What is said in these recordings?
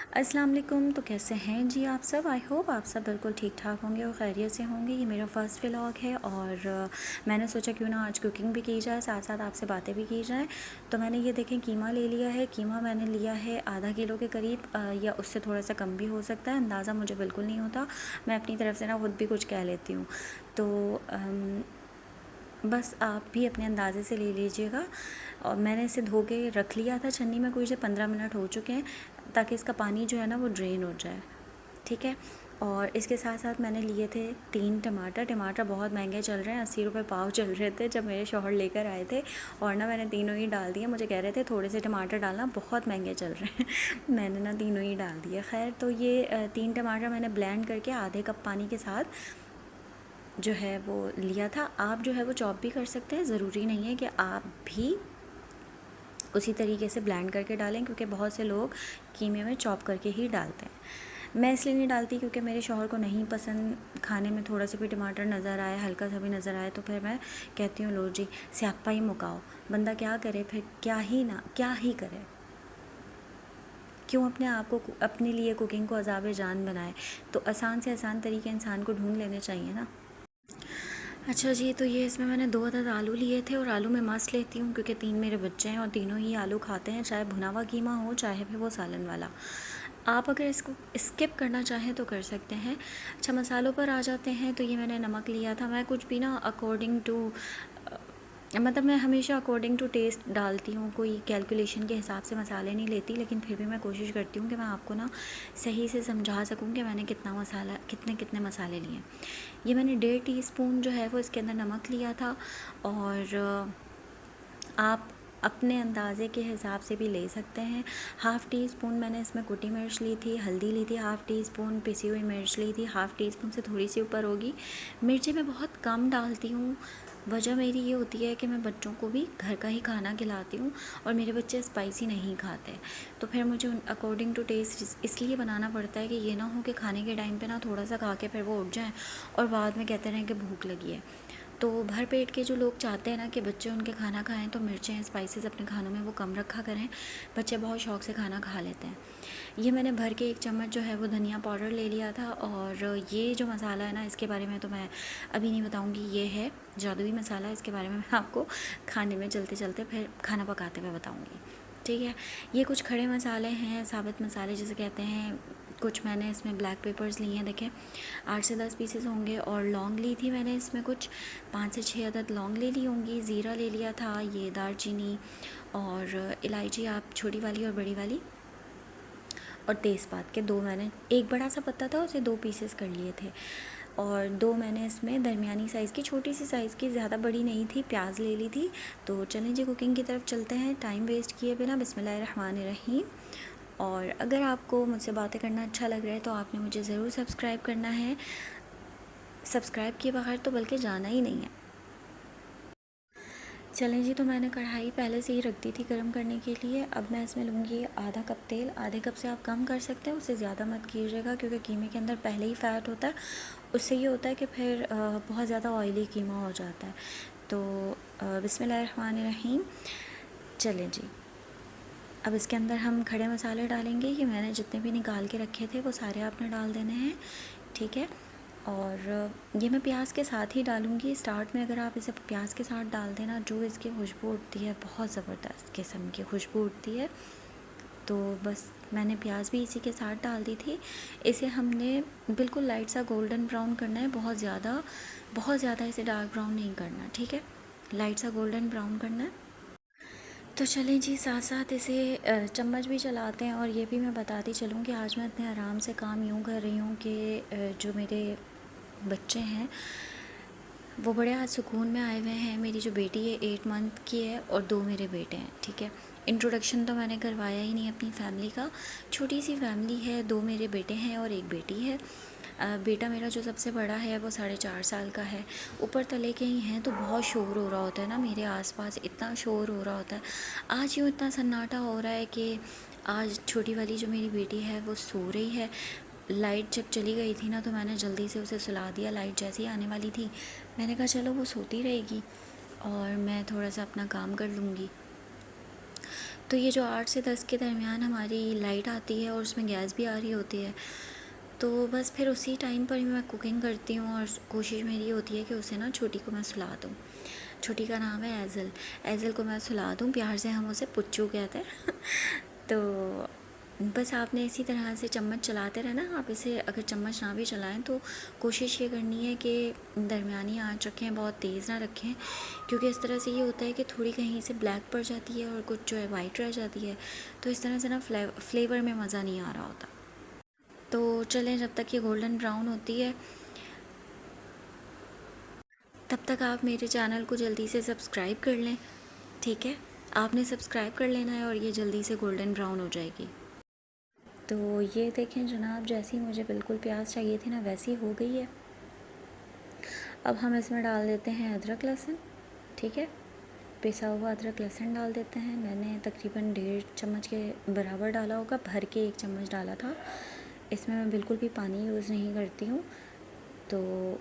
अस्सलाम वालेकुम। तो कैसे हैं जी आप सब? आई होप आप सब बिल्कुल ठीक ठाक होंगे और खैरियत से होंगे। ये मेरा फ़र्स्ट व्लॉग है और मैंने सोचा क्यों ना आज कुकिंग भी की जाए, साथ साथ आपसे बातें भी की जाए। तो मैंने ये देखें कीमा ले लिया है। कीमा मैंने लिया है आधा किलो के करीब, या उससे थोड़ा सा कम भी हो सकता है, अंदाज़ा मुझे बिल्कुल नहीं होता। मैं अपनी तरफ से ना खुद भी कुछ कह लेती हूँ। तो बस आप भी अपने अंदाज़े से ले लीजिएगा। और मैंने इसे धो के रख लिया था छन्नी में, कुछ 15 मिनट हो चुके हैं, ताकि इसका पानी जो है ना वो ड्रेन हो जाए। ठीक है। और इसके साथ साथ मैंने लिए थे 3 टमाटर। टमाटर बहुत महंगे चल रहे हैं, 80 रुपये पाव चल रहे थे जब मेरे शौहर लेकर आए थे। और ना मैंने तीनों ही डाल दिए। मुझे कह रहे थे थोड़े से टमाटर डालना, बहुत महंगे चल रहे हैं मैंने ना तीनों ही डाल दिए। खैर, तो ये 3 टमाटर मैंने ब्लेंड करके आधे कप पानी के साथ जो है वो लिया था। आप जो है वो चॉप भी कर सकते हैं, ज़रूरी नहीं है कि आप भी उसी तरीके से ब्लेंड करके डालें, क्योंकि बहुत से लोग कीमे में चॉप करके ही डालते हैं। मैं इसलिए नहीं डालती क्योंकि मेरे शौहर को नहीं पसंद खाने में थोड़ा सा भी टमाटर नज़र आए, हल्का सा भी नज़र आए तो फिर मैं कहती हूँ लो जी स्यापा ही मुकाओ। बंदा क्या करे फिर, क्या ही करे। क्यों अपने आप को अपने लिए कुकिंग को अज़ाब जान बनाए। तो आसान से आसान तरीके इंसान को ढूंढ लेने चाहिए ना। अच्छा जी, तो ये इसमें मैंने 2 अदद आलू लिए थे और आलू मैं मस्त लेती हूँ क्योंकि 3 मेरे बच्चे हैं और तीनों ही आलू खाते हैं, चाहे भुना हुआ कीमा हो चाहे फिर वो सालन वाला। आप अगर इसको स्किप करना चाहें तो कर सकते हैं। अच्छा, मसालों पर आ जाते हैं। तो ये मैंने नमक लिया था। मैं कुछ भी ना अकॉर्डिंग टू मतलब मैं हमेशा अकॉर्डिंग टू टेस्ट डालती हूँ, कोई कैलकुलेशन के हिसाब से मसाले नहीं लेती, लेकिन फिर भी मैं कोशिश करती हूँ कि मैं आपको ना सही से समझा सकूँ कि मैंने कितना मसाला कितने कितने मसाले लिए। ये मैंने 1.5 टीस्पून जो है वो इसके अंदर नमक लिया था। और आप अपने अंदाज़े के हिसाब से भी ले सकते हैं। हाफ़ टी स्पून मैंने इसमें कुटी मिर्च ली थी, हल्दी ली थी, हाफ़ टी स्पून पिसी हुई मिर्च ली थी, हाफ़ टी स्पून से थोड़ी सी ऊपर होगी। मिर्ची मैं बहुत कम डालती हूँ। वजह मेरी ये होती है कि मैं बच्चों को भी घर का ही खाना खिलाती हूँ और मेरे बच्चे स्पाइसी नहीं खाते। तो फिर मुझे अकॉर्डिंग टू टेस्ट इसलिए बनाना पड़ता है कि ये ना हो कि खाने के टाइम पे ना थोड़ा सा खा के फिर वो उठ जाएँ और बाद में कहते रहें कि भूख लगी है। तो भर पेट के जो लोग चाहते हैं ना कि बच्चे उनके खाना खाएं, तो मिर्चें स्पाइसेस अपने खानों में वो कम रखा करें। बच्चे बहुत शौक़ से खाना खा लेते हैं। ये मैंने भर के 1 चम्मच जो है वो धनिया पाउडर ले लिया था। और ये जो मसाला है ना, इसके बारे में तो मैं अभी नहीं बताऊँगी। ये है जादुई मसाला, इसके बारे में मैं आपको खाने में चलते चलते फिर खाना पकाते हुए बताऊँगी। ठीक है। ये कुछ खड़े मसाले हैं, साबित मसाले जिसे कहते हैं। कुछ मैंने इसमें ब्लैक पेपर्स लिए हैं, देखें 8 से 10 पीसेस होंगे। और लौंग ली थी मैंने इसमें कुछ 5 से 6 अदद लौंग ले ली होंगी। ज़ीरा ले लिया था, ये दालचीनी और इलायची, आप छोटी वाली और बड़ी वाली। और तेज़पात के 2 मैंने, एक बड़ा सा पत्ता था उसे 2 पीसेस कर लिए थे। और 2 मैंने इसमें दरमियानी साइज़ की, छोटी सी साइज़ की, ज़्यादा बड़ी नहीं थी, प्याज ले ली थी। तो चलें जी कुकिंग की तरफ चलते हैं टाइम वेस्ट किए बिना। बिस्मिल्लाहिर्रहमानिर्रहीम। और अगर आपको मुझसे बातें करना अच्छा लग रहा है तो आपने मुझे ज़रूर सब्सक्राइब करना है। सब्सक्राइब किए बगैर तो बल्कि जाना ही नहीं है। चलें जी, तो मैंने कढ़ाई पहले से ही रख दी थी गर्म करने के लिए। अब मैं इसमें लूँगी आधा कप तेल। आधे कप से आप कम कर सकते हैं, उससे ज़्यादा मत कीजिएगा क्योंकि कीमे के अंदर पहले ही फ़ैट होता है। उससे ये होता है कि फिर बहुत ज़्यादा ऑयली कीमा हो जाता है। तो बिस्मिल्लाहिर्रहमानिर्रहीम। चलें जी, अब इसके अंदर हम खड़े मसाले डालेंगे। ये मैंने जितने भी निकाल के रखे थे वो सारे आपने डाल देने हैं। ठीक है। और ये मैं प्याज के साथ ही डालूँगी। स्टार्ट में अगर आप इसे प्याज के साथ डाल देना, जो इसकी खुशबू उठती है बहुत ज़बरदस्त किस्म की खुशबू उठती है। तो बस मैंने प्याज भी इसी के साथ डाल दी थी। इसे हमने बिल्कुल लाइट सा गोल्डन ब्राउन करना है, बहुत ज़्यादा इसे डार्क ब्राउन नहीं करना। ठीक है, लाइट सा गोल्डन ब्राउन करना है। तो चलें जी, साथ साथ इसे चम्मच भी चलाते हैं। और ये भी मैं बताती चलूँ कि आज मैं इतने आराम से काम यूँ कर रही हूँ कि जो मेरे बच्चे हैं वो बड़े आज सुकून में आए हुए हैं। मेरी जो बेटी है 8 मंथ की है और 2 मेरे बेटे हैं। ठीक है। इंट्रोडक्शन तो मैंने करवाया ही नहीं अपनी फ़ैमिली का। छोटी सी फैमिली है, 2 मेरे बेटे हैं और 1 बेटी है। बेटा मेरा जो सबसे बड़ा है वो 4.5 साल का है। ऊपर तले के ही हैं तो बहुत शोर हो रहा होता है ना, मेरे आसपास इतना शोर हो रहा होता है। आज यूँ इतना सन्नाटा हो रहा है कि आज छोटी वाली जो मेरी बेटी है वो सो रही है। लाइट जब चली गई थी ना तो मैंने जल्दी से उसे सुला दिया। लाइट जैसे ही आने वाली थी मैंने कहा चलो वो सोती रहेगी और मैं थोड़ा सा अपना काम कर लूँगी। तो ये जो 8 से 10 के दरमियान हमारी लाइट आती है और उसमें गैस भी आ रही होती है, तो बस फिर उसी टाइम पर ही मैं कुकिंग करती हूँ और कोशिश मेरी होती है कि उसे ना छोटी को मैं सुला दूँ। छोटी का नाम है एज़ल। एज़ल को मैं सुला दूँ, प्यार से हम उसे पुच्चू कहते हैं। तो बस आपने इसी तरह से चम्मच चलाते रहना। आप इसे अगर चम्मच ना भी चलाएं तो कोशिश ये करनी है कि दरमियानी आंच रखें, बहुत तेज़ ना रखें, क्योंकि इस तरह से ये होता है कि थोड़ी कहीं से ब्लैक पड़ जाती है और कुछ जो है वाइट रह जाती है, तो इस तरह से ना फ्लेवर में मज़ा नहीं आ रहा होता। तो चलें, जब तक ये गोल्डन ब्राउन होती है तब तक आप मेरे चैनल को जल्दी से सब्सक्राइब कर लें, ठीक है। आपने सब्सक्राइब कर लेना है और ये जल्दी से गोल्डन ब्राउन हो जाएगी। तो ये देखें जनाब, जैसी मुझे बिल्कुल प्याज चाहिए थी ना वैसी हो गई है। अब हम इसमें डाल देते हैं अदरक लहसुन, ठीक है। पिसा हुआ अदरक लहसुन डाल देते हैं। मैंने तकरीबन 1.5 चम्मच के बराबर डाला होगा, भर के 1 चम्मच डाला था। इसमें मैं बिल्कुल भी पानी यूज़ नहीं करती हूँ, तो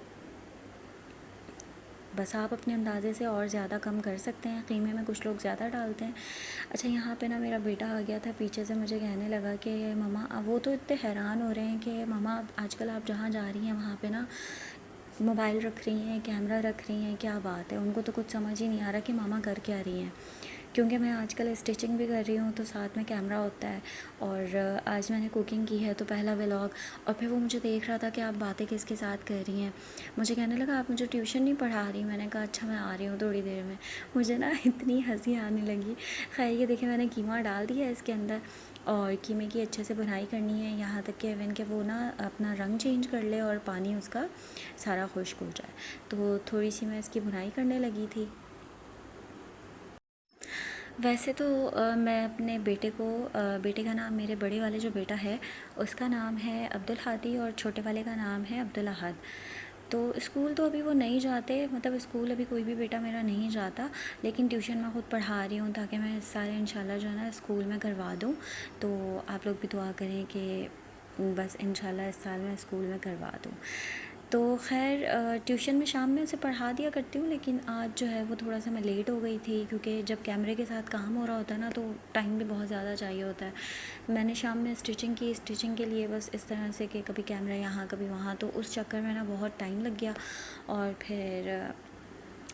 बस आप अपने अंदाज़े से और ज़्यादा कम कर सकते हैं। कीमे में कुछ लोग ज़्यादा डालते हैं। अच्छा, यहाँ पे ना मेरा बेटा आ गया था पीछे से, मुझे कहने लगा कि मम्मा, वो तो इतने हैरान हो रहे हैं कि मम्मा आजकल आप जहाँ जा रही हैं वहाँ पे ना मोबाइल रख रही हैं, कैमरा रख रही हैं, क्या बात है। उनको तो कुछ समझ ही नहीं आ रहा कि मामा कर क्या रही हैं, क्योंकि मैं आजकल स्टिचिंग भी कर रही हूँ तो साथ में कैमरा होता है। और आज मैंने कुकिंग की है तो पहला व्लॉग, और फिर वो मुझे देख रहा था कि आप बातें किसके साथ कर रही हैं। मुझे कहने लगा आप मुझे ट्यूशन नहीं पढ़ा रही। मैंने कहा अच्छा मैं आ रही हूँ थोड़ी देर में। मुझे ना इतनी हंसी आने लगी। खैर ये देखिए मैंने कीमा डाल दिया इसके अंदर, और कीमे की अच्छे से भुनाई करनी है यहाँ तक कि इवन के वो ना अपना रंग चेंज कर ले और पानी उसका सारा खुश्क हो जाए। तो थोड़ी सी मैं इसकी भुनाई करने लगी थी। वैसे तो मैं अपने बेटे को बेटे का नाम, मेरे बड़े वाले जो बेटा है उसका नाम है अब्दुल हादी और छोटे वाले का नाम है अब्दुल अहद। तो स्कूल तो अभी वो नहीं जाते, मतलब स्कूल अभी कोई भी बेटा मेरा नहीं जाता, लेकिन ट्यूशन मैं खुद पढ़ा रही हूँ ताकि मैं इस साल इंशाल्लाह जो है ना स्कूल में करवा दूँ। तो आप लोग भी दुआ करें कि बस इंशाल्लाह इस साल मैं स्कूल में करवा दूँ। तो खैर ट्यूशन में शाम में उसे पढ़ा दिया करती हूँ, लेकिन आज जो है वो थोड़ा सा मैं लेट हो गई थी, क्योंकि जब कैमरे के साथ काम हो रहा होता है ना तो टाइम भी बहुत ज़्यादा चाहिए होता है। मैंने शाम में स्टिचिंग की, स्टिचिंग के लिए बस इस तरह से कि कभी कैमरा यहाँ कभी वहाँ, तो उस चक्कर में ना बहुत टाइम लग गया। और फिर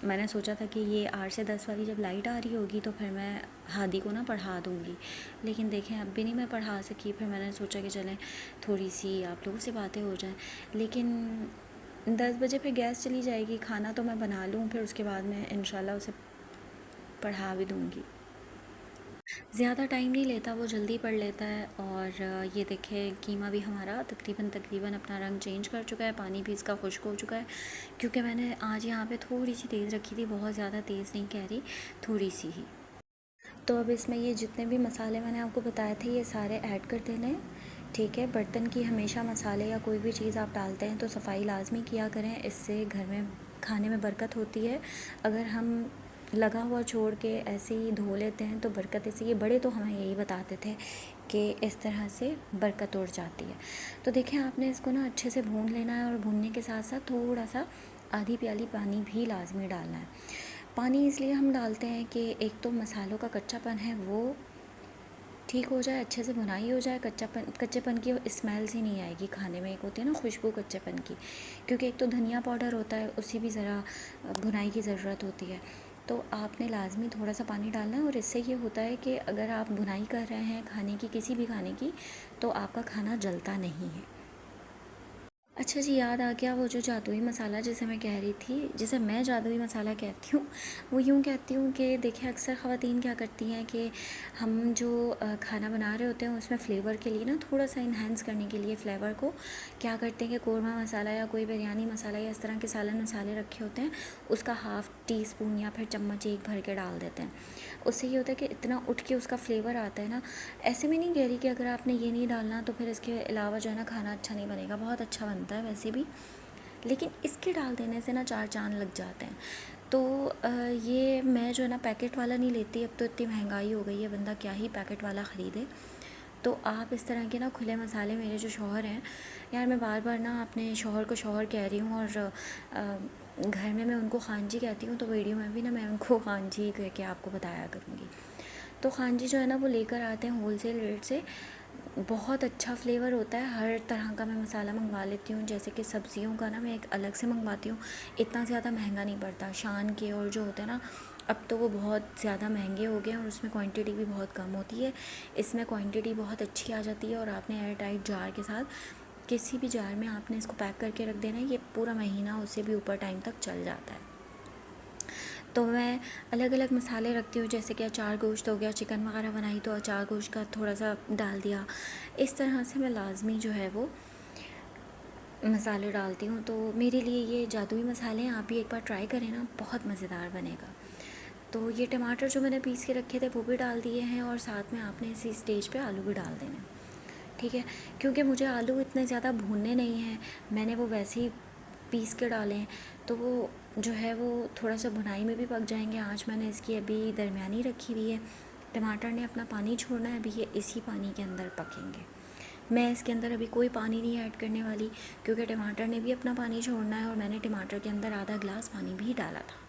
मैंने सोचा था कि ये 8 से 10 वाली जब लाइट आ रही होगी तो फिर मैं हादी को ना पढ़ा दूँगी, लेकिन देखें अब भी नहीं मैं पढ़ा सकी। फिर मैंने सोचा कि चलें थोड़ी सी आप लोगों से बातें हो जाएं, लेकिन 10 बजे फिर गैस चली जाएगी। खाना तो मैं बना लूँ, फिर उसके बाद मैं इंशाल्लाह उसे पढ़ा भी दूँगी। ज़्यादा टाइम नहीं लेता, वो जल्दी पढ़ लेता है। और ये देखें कीमा भी हमारा तकरीबन तकरीबन अपना रंग चेंज कर चुका है, पानी भी इसका खुश्क हो चुका है, क्योंकि मैंने आज यहाँ पे थोड़ी सी तेज़ रखी थी, बहुत ज़्यादा तेज़ नहीं कह रही, थोड़ी सी ही। तो अब इसमें ये जितने भी मसाले मैंने आपको बताए थे ये सारे ऐड कर देने हैं, ठीक है। बर्तन की हमेशा मसाले या कोई भी चीज़ आप डालते हैं तो सफाई लाजमी किया करें, इससे घर में खाने में बरकत होती है। अगर हम लगा हुआ छोड़ के ऐसे ही धो लेते हैं तो बरकत, ऐसे ये बड़े तो हमें यही बताते थे कि इस तरह से बरकत उड़ जाती है। तो देखें आपने इसको ना अच्छे से भून लेना है, और भूनने के साथ साथ थोड़ा सा आधी प्याली पानी भी लाजमी डालना है। पानी इसलिए हम डालते हैं कि एक तो मसालों का कच्चापन है वो ठीक हो जाए, अच्छे से भुनाई हो जाए, कच्चेपन की स्मेल सी नहीं आएगी खाने में। एक होती है ना खुशबू कच्चेपन की, क्योंकि एक तो धनिया पाउडर होता है, उसी भी ज़रा भुनाई की ज़रूरत होती है। तो आपने लाजमी थोड़ा सा पानी डालना है, और इससे ये होता है कि अगर आप भुनाई कर रहे हैं खाने की, किसी भी खाने की, तो आपका खाना जलता नहीं है। अच्छा जी, याद आ गया, वो जो जादुई मसाला जिसे मैं कह रही थी, जिसे मैं जादुई मसाला कहती हूँ, वो यूँ कहती हूँ कि देखिए अक्सर ख़वातीन क्या करती हैं कि हम जो खाना बना रहे होते हैं उसमें फ़्लेवर के लिए ना थोड़ा सा इन्हेंस करने के लिए फ़्लेवर को क्या करते हैं कि कौरमा मसाला या कोई बिरयानी मसाला या इस तरह के सालन मसाले रखे होते हैं, उसका हाफ़ टी स्पून या फिर चम्मच एक भर के डाल देते हैं। उससे ये होता है कि इतना उठ के उसका फ़्लेवर आता है ना। ऐसे में नहीं कह रही कि अगर आपने ये नहीं डालना तो फिर इसके अलावा जो है ना खाना अच्छा नहीं बनेगा, बहुत अच्छा बनता है वैसे भी, लेकिन इसके डाल देने से ना 4 चाँद लग जाते हैं। तो ये मैं जो है ना पैकेट वाला नहीं लेती, अब तो इतनी महंगाई हो गई है, बंदा क्या ही पैकेट वाला ख़रीदे। तो आप इस तरह के ना खुले मसाले, मेरे जो शौहर हैं, यार मैं बार बार ना अपने शौहर को शौहर कह रही हूँ, और घर में मैं उनको खान जी कहती हूँ, तो वीडियो में भी ना मैं उनको खान जी कह के आपको बताया करूँगी। तो खान जी जो है ना वो लेकर आते हैं होल सेल रेट से। बहुत अच्छा फ्लेवर होता है। हर तरह का मैं मसाला मंगवा लेती हूँ, जैसे कि सब्जियों का ना मैं एक अलग से मंगवाती हूँ। इतना ज़्यादा महंगा नहीं पड़ता। शान के और जो होते हैं ना, अब तो वो बहुत ज़्यादा महंगे हो गए हैं और उसमें क्वांटिटी भी बहुत कम होती है। इसमें क्वांटिटी बहुत अच्छी आ जाती है और आपने एयर टाइट जार के साथ किसी भी जार में आपने इसको पैक करके रख देना है। ये पूरा महीना उससे भी ऊपर टाइम तक चल जाता है। तो मैं अलग अलग मसाले रखती हूँ, जैसे कि अचार गोश्त हो गया, चिकन वगैरह बनाई तो अचार गोश्त का थोड़ा सा डाल दिया। इस तरह से मैं लाजमी जो है वो मसाले डालती हूँ। तो मेरे लिए ये जादुई मसाले हैं, आप भी एक बार ट्राई करें ना, बहुत मज़ेदार बनेगा। तो ये टमाटर जो मैंने पीस के रखे थे वो भी डाल दिए हैं और साथ में आपने इसी स्टेज पे आलू भी डाल देने, ठीक है। क्योंकि मुझे आलू इतने ज़्यादा भूनने नहीं हैं, मैंने वो वैसे ही पीस के डाले हैं, तो वो जो है वो थोड़ा सा भुनाई में भी पक जाएंगे। आँच मैंने इसकी अभी दरमियानी रखी हुई है। टमाटर ने अपना पानी छोड़ना है, अभी ये इसी पानी के अंदर पकेंगे। मैं इसके अंदर अभी कोई पानी नहीं ऐड करने वाली, क्योंकि टमाटर ने भी अपना पानी छोड़ना है और मैंने टमाटर के अंदर आधा गिलास पानी भी डाला था।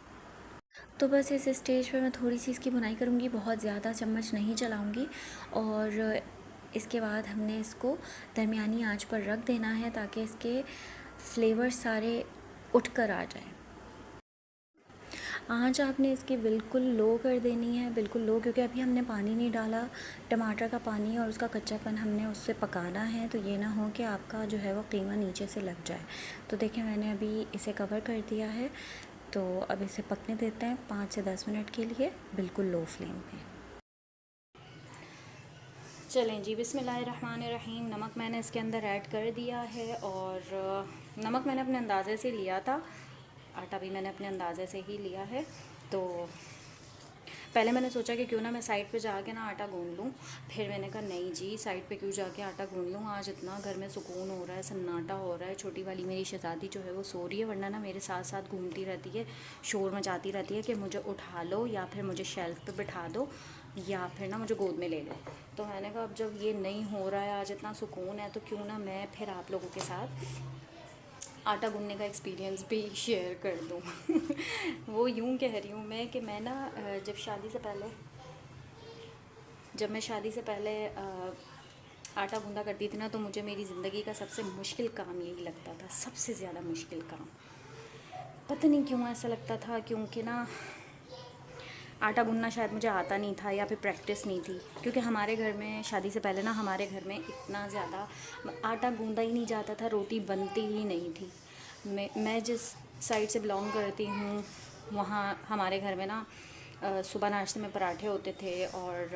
तो बस इस स्टेज पे मैं थोड़ी सी इसकी भुनाई करूँगी, बहुत ज़्यादा चम्मच नहीं चलाऊँगी। और इसके बाद हमने इसको दरमियानी आंच पर रख देना है ताकि इसके फ्लेवर सारे उठ कर आ जाए। आँच आपने इसकी बिल्कुल लो कर देनी है, बिल्कुल लो, क्योंकि अभी हमने पानी नहीं डाला। टमाटर का पानी और उसका कच्चापन हमने उससे पकाना है, तो ये ना हो कि आपका जो है वो कीमा नीचे से लग जाए। तो देखिए मैंने अभी इसे कवर कर दिया है, तो अब इसे पकने देते हैं 5 से 10 मिनट के लिए बिल्कुल लो फ्लेम पे। चलें जी, बिस्मिल्लाहिर्रहमानिर्रहीम। नमक मैंने इसके अंदर ऐड कर दिया है और नमक मैंने अपने अंदाज़े से लिया था, आटा भी मैंने अपने अंदाज़े से ही लिया है। तो पहले मैंने सोचा कि क्यों ना मैं साइड पे जाके ना आटा गूंद लूँ, फिर मैंने कहा नहीं जी, साइड पे क्यों जाके आटा गूंद लूँ। आज इतना घर में सुकून हो रहा है, सन्नाटा हो रहा है। छोटी वाली मेरी शहज़ादी जो है वो सो रही है, वरना ना मेरे साथ साथ घूमती रहती है, शोर मचाती रहती है कि मुझे उठा लो या फिर मुझे शेल्फ़ पे बिठा दो या फिर ना मुझे गोद में ले लो। तो मैंने कहा अब जब ये नहीं हो रहा है, आज इतना सुकून है, तो क्यों ना मैं फिर आप लोगों के साथ आटा गूंदने का एक्सपीरियंस भी शेयर कर दूँ। वो यूँ कह रही हूँ मैं कि मैं ना जब मैं शादी से पहले आटा गूंदा करती थी ना, तो मुझे मेरी ज़िंदगी का सबसे मुश्किल काम यही लगता था, सबसे ज़्यादा मुश्किल काम। पता नहीं क्यों ऐसा लगता था, क्योंकि ना आटा गूंदना शायद मुझे आता नहीं था या फिर प्रैक्टिस नहीं थी। क्योंकि हमारे घर में शादी से पहले ना हमारे घर में इतना ज़्यादा आटा गूंदा ही नहीं जाता था, रोटी बनती ही नहीं थी। मैं जिस साइड से बिलोंग करती हूँ वहाँ हमारे घर में ना सुबह नाश्ते में पराठे होते थे और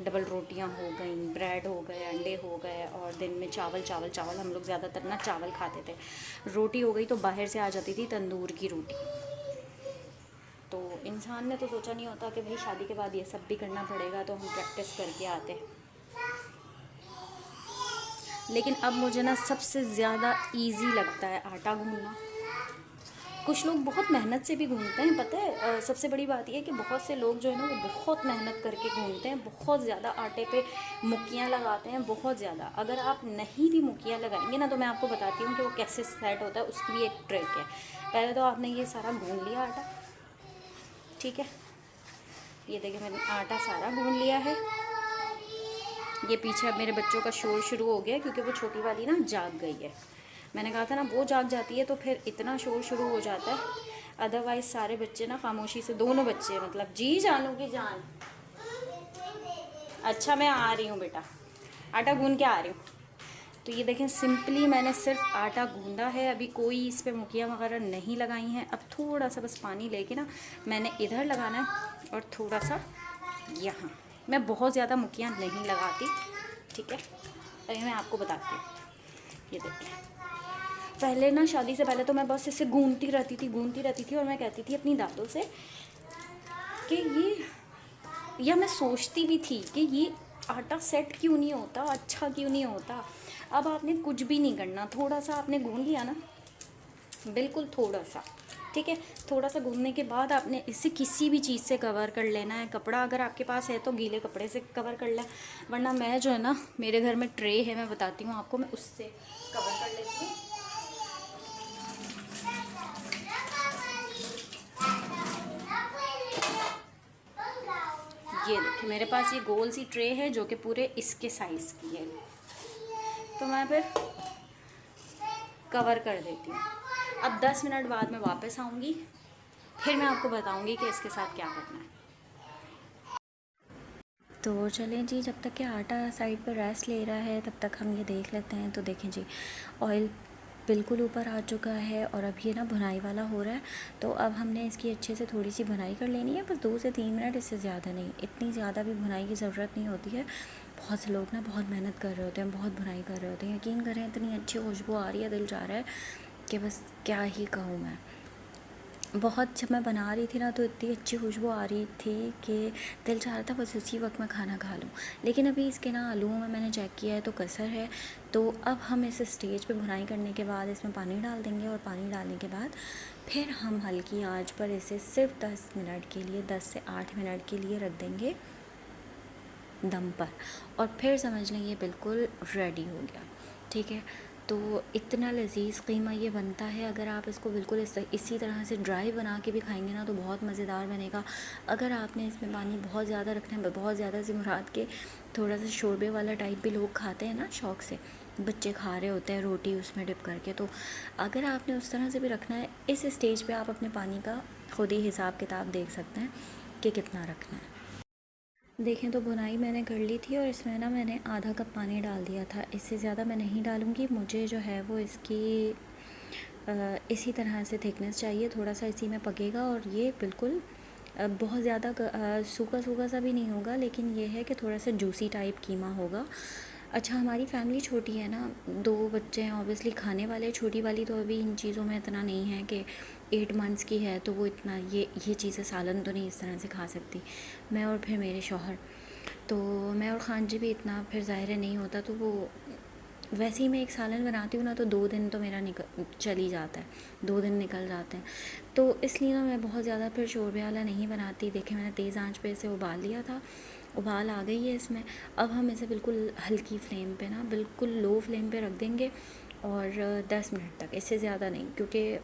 डबल रोटियां हो गई, ब्रेड हो गए, अंडे हो गए और दिन में चावल चावल चावल। हम लोग ज़्यादातर ना चावल खाते थे। रोटी हो गई तो बाहर से आ जाती थी तंदूर की रोटी। तो इंसान ने तो सोचा नहीं होता कि भाई शादी के बाद ये सब भी करना पड़ेगा, तो हम प्रैक्टिस करके आते। लेकिन अब मुझे ना सबसे ज़्यादा इजी लगता है आटा गूंदना। कुछ लोग बहुत मेहनत से भी गूंदते हैं, पता है। सबसे बड़ी बात यह है कि बहुत से लोग जो है ना वो बहुत मेहनत करके गूंदते हैं, बहुत ज़्यादा आटे पे मुक्कियाँ लगाते हैं, बहुत ज़्यादा। अगर आप नहीं भी मुक्कियाँ लगाएंगे ना, तो मैं आपको बताती हूँ कि वो कैसे सेट होता है, उसकी भी एक ट्रिक है। पहले तो आपने ये सारा गूंद लिया आटा, ठीक है। ये देखिए मैंने आटा सारा गूंद लिया है। ये पीछे अब मेरे बच्चों का शोर शुरू हो गया, क्योंकि वो छोटी वाली ना जाग गई है। मैंने कहा था ना, वो जाग जाती है तो फिर इतना शोर शुरू हो जाता है, अदरवाइज़ सारे बच्चे ना खामोशी से, दोनों बच्चे मतलब जी जानू की जान। अच्छा मैं आ रही हूँ बेटा, आटा गूंद के आ रही हूँ। तो ये देखें, सिंपली मैंने सिर्फ आटा गूंदा है, अभी कोई इस पर मुखिया वगैरह नहीं लगाई हैं। अब थोड़ा सा बस पानी लेके ना मैंने इधर लगाना है और थोड़ा सा यहाँ। मैं बहुत ज़्यादा मुखिया नहीं लगाती, ठीक है। अभी मैं आपको बताती हूँ। ये देखिए, पहले ना शादी से पहले तो मैं बस इसे गूंदती रहती थी और मैं कहती थी अपनी दादों से कि या मैं सोचती भी थी कि ये आटा सेट क्यों नहीं होता, अच्छा क्यों नहीं होता। अब आपने कुछ भी नहीं करना, थोड़ा सा आपने गूंद लिया ना, बिल्कुल थोड़ा सा, ठीक है। थोड़ा सा गूंदने के बाद आपने इसे किसी भी चीज़ से कवर कर लेना है। कपड़ा अगर आपके पास है तो गीले कपड़े से कवर कर लें, वरना मैं जो है ना, मेरे घर में ट्रे है, मैं बताती हूँ आपको, मैं उससे कवर कर लेती हूँ। ये देखिए मेरे पास ये गोल सी ट्रे है जो कि पूरे इसके साइज़ की है। तो मैं फिर कवर कर देती हूँ। अब 10 मिनट बाद मैं वापस आऊँगी, फिर मैं आपको बताऊँगी कि इसके साथ क्या करना है। तो चलें जी, जब तक कि आटा साइड पर रेस्ट ले रहा है तब तक हम ये देख लेते हैं। तो देखें जी, ऑयल बिल्कुल ऊपर आ चुका है और अब ये ना भुनाई वाला हो रहा है। तो अब हमने इसकी अच्छे से थोड़ी सी भुनाई कर लेनी है, बस 2 से 3 मिनट, इससे ज़्यादा नहीं। इतनी ज़्यादा भी भुनाई की ज़रूरत नहीं होती है। बहुत से लोग ना बहुत मेहनत कर रहे होते हैं, बहुत भुनाई कर रहे होते हैं। यकीन करें इतनी अच्छी खुशबू आ रही है, दिल चाह रहा है कि बस क्या ही कहूँ मैं। बहुत जब मैं बना रही थी ना तो इतनी अच्छी खुशबू आ रही थी कि दिल चाह रहा था बस उसी वक्त मैं खाना खा लूँ। लेकिन अभी इसके ना आलूओं में मैंने चेक किया है तो कसर है। तो अब हम इस स्टेज पे भुनाई करने के बाद इसमें पानी डाल देंगे और पानी डालने के बाद फिर हम हल्की आंच पर इसे सिर्फ 10 मिनट के लिए, 10 से 8 मिनट के लिए रख देंगे दम पर, और फिर समझ लें ये बिल्कुल रेडी हो गया। ठीक है, तो इतना लजीज़ कीमा ये बनता है। अगर आप इसको बिल्कुल इसी तरह से ड्राई बना के भी खाएंगे ना तो बहुत मज़ेदार बनेगा। अगर आपने इसमें पानी बहुत ज़्यादा रखना है, बहुत ज़्यादा से मुराद के थोड़ा सा शोरबे वाला टाइप भी लोग खाते हैं ना शौक़ से, बच्चे खा रहे होते हैं रोटी उसमें डिप करके, तो अगर आपने उस तरह से भी रखना है, इस स्टेज पे आप अपने पानी का खुद ही हिसाब किताब देख सकते हैं कि कितना रखना है। देखें तो भुनाई मैंने कर ली थी और इसमें ना मैंने आधा कप पानी डाल दिया था। इससे ज़्यादा मैं नहीं डालूँगी, मुझे जो है वो इसकी इसी तरह से थिकनेस चाहिए, थोड़ा सा इसी में पकेगा और ये बिल्कुल बहुत ज़्यादा सूखा सूखा सा भी नहीं होगा, लेकिन ये है कि थोड़ा सा जूसी टाइप कीमा होगा। अच्छा, हमारी फैमिली छोटी है ना, 2 बच्चे हैं, ऑब्वियसली खाने वाले। छोटी वाली तो अभी इन चीज़ों में इतना नहीं है कि 8 मंथ्स की है तो वो इतना ये चीज़ें सालन तो नहीं इस तरह से खा सकती। मैं और फिर मेरे शौहर, तो मैं और खान जी भी इतना फिर ज़ाहिर है नहीं होता। तो वो वैसे ही मैं एक सालन बनाती हूँ ना तो 2 दिन तो मेरा चल ही जाता है, 2 दिन निकल जाते हैं। तो इसलिए ना मैं बहुत ज़्यादा फिर शोरबे वाला नहीं बनाती। देखें मैंने तेज़ आंच पे इसे उबाल लिया था, उबाल आ गई है इसमें। अब हम इसे बिल्कुल हल्की फ्लेम पे ना, बिल्कुल लो फ्लेम पे रख देंगे और 10 मिनट तक, इससे ज़्यादा नहीं, क्योंकि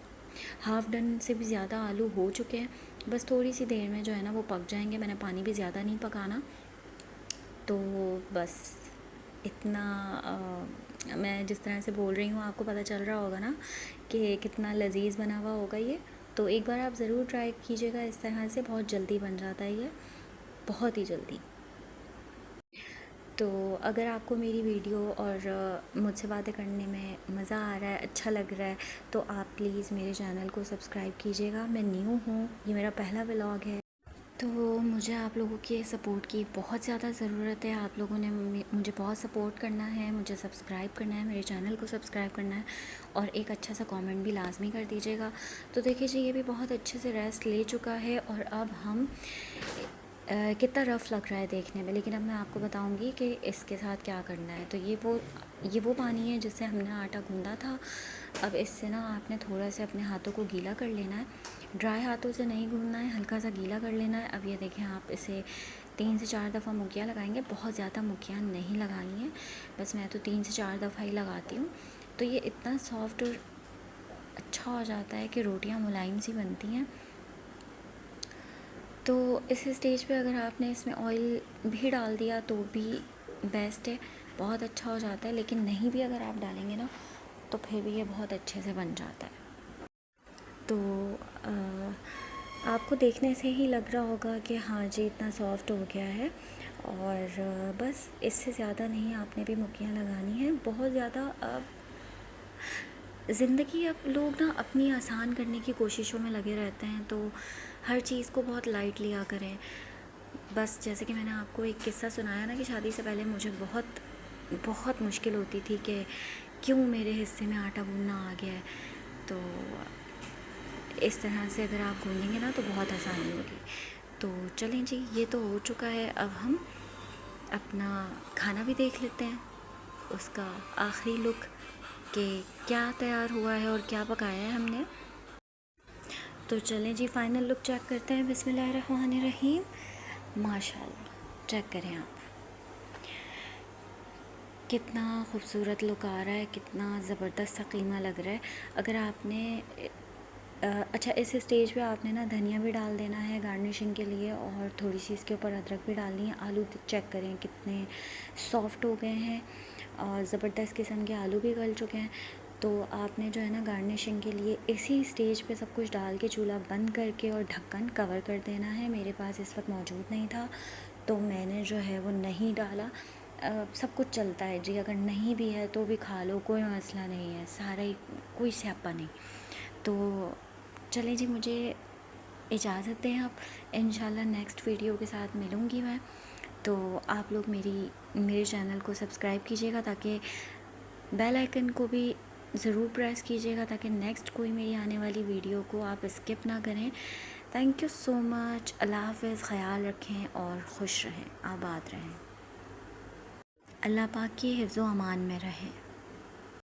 हाफ़ डन से भी ज़्यादा आलू हो चुके हैं। बस थोड़ी सी देर में जो है ना वो पक जाएंगे। मैंने पानी भी ज़्यादा नहीं पकाना, तो बस इतना मैं जिस तरह से बोल रही हूँ आपको पता चल रहा होगा ना कि कितना लजीज़ बना हुआ होगा ये। तो एक बार आप ज़रूर ट्राई कीजिएगा इस तरह से, बहुत जल्दी बन जाता है ये, बहुत ही जल्दी। तो अगर आपको मेरी वीडियो और मुझसे बातें करने में मज़ा आ रहा है, अच्छा लग रहा है, तो आप प्लीज़ मेरे चैनल को सब्सक्राइब कीजिएगा। मैं न्यू हूँ, ये मेरा पहला व्लॉग है, तो मुझे आप लोगों की सपोर्ट की बहुत ज़्यादा ज़रूरत है। आप लोगों ने मुझे बहुत सपोर्ट करना है, मुझे सब्सक्राइब करना है, मेरे चैनल को सब्सक्राइब करना है और एक अच्छा सा कमेंट भी लाजमी कर दीजिएगा। तो देखिए जी, ये भी बहुत अच्छे से रेस्ट ले चुका है और अब हम कितना रफ़ लग रहा है देखने में, लेकिन अब मैं आपको बताऊंगी कि इसके साथ क्या करना है। तो ये वो पानी है जिससे हमने आटा गूंदा था। अब इससे ना आपने थोड़ा सा अपने हाथों को गीला कर लेना है, ड्राई हाथों से नहीं गूंदना है, हल्का सा गीला कर लेना है। अब ये देखें, आप इसे 3 से 4 दफ़ा मुक्कियाँ लगाएंगे, बहुत ज़्यादा मुक्कियाँ नहीं लगानी है, बस मैं तो 3 से 4 दफ़ा ही लगाती हूँ। तो ये इतना सॉफ्ट और अच्छा हो जाता है कि रोटियाँ मुलायम सी बनती हैं। तो इस स्टेज पे अगर आपने इसमें ऑयल भी डाल दिया तो भी बेस्ट है, बहुत अच्छा हो जाता है। लेकिन नहीं भी अगर आप डालेंगे ना तो फिर भी ये बहुत अच्छे से बन जाता है। तो आपको देखने से ही लग रहा होगा कि हाँ जी इतना सॉफ्ट हो गया है। और बस इससे ज़्यादा नहीं आपने भी मुक्कियाँ लगानी हैं, बहुत ज़्यादा। ज़िंदगी अब लोग ना अपनी आसान करने की कोशिशों में लगे रहते हैं, तो हर चीज़ को बहुत लाइट लिया करें। बस जैसे कि मैंने आपको एक किस्सा सुनाया ना कि शादी से पहले मुझे बहुत बहुत मुश्किल होती थी कि क्यों मेरे हिस्से में आटा गूंदना आ गया है। तो इस तरह से अगर आप गूंदेंगे ना तो बहुत आसानी होगी। तो चलें जी, ये तो हो चुका है। अब हम अपना खाना भी देख लेते हैं, उसका आखिरी लुक कि क्या तैयार हुआ है और क्या पकाया है हमने। तो चलें जी, फ़ाइनल लुक चेक करते हैं। बिस्मिल्लाहिर्रहमानिर्रहीम। माशाल्लाह, चेक करें आप, कितना खूबसूरत लुक आ रहा है, कितना ज़बरदस्त सा कीमा लग रहा है। अगर आपने अच्छा, इस स्टेज पे आपने ना धनिया भी डाल देना है गार्निशिंग के लिए, और थोड़ी सी इसके ऊपर अदरक भी डालनी है। आलू चेक करें कितने सॉफ़्ट हो गए हैं और ज़बरदस्त किस्म के आलू भी गल चुके हैं। तो आपने जो है ना गार्निशिंग के लिए इसी स्टेज पे सब कुछ डाल के चूल्हा बंद करके और ढक्कन कवर कर देना है। मेरे पास इस वक्त मौजूद नहीं था तो मैंने जो है वो नहीं डाला। सब कुछ चलता है जी, अगर नहीं भी है तो भी खा लो, कोई मसला नहीं है, सारा ही कोई स्यापा नहीं। तो चलें जी, मुझे इजाज़त दें आप। इंशाल्लाह नेक्स्ट वीडियो के साथ मिलूँगी मैं। तो आप लोग मेरे चैनल को सब्सक्राइब कीजिएगा, ताकि बेल आइकन को भी ज़रूर प्रेस कीजिएगा, ताकि नेक्स्ट कोई मेरी आने वाली वीडियो को आप स्किप ना करें। Thank you so much. अल्लाह हाफ़िज़। ख़याल रखें और खुश रहें, आबाद रहें। अल्लाह पाक की हिफ्ज़ व अमान में रहें।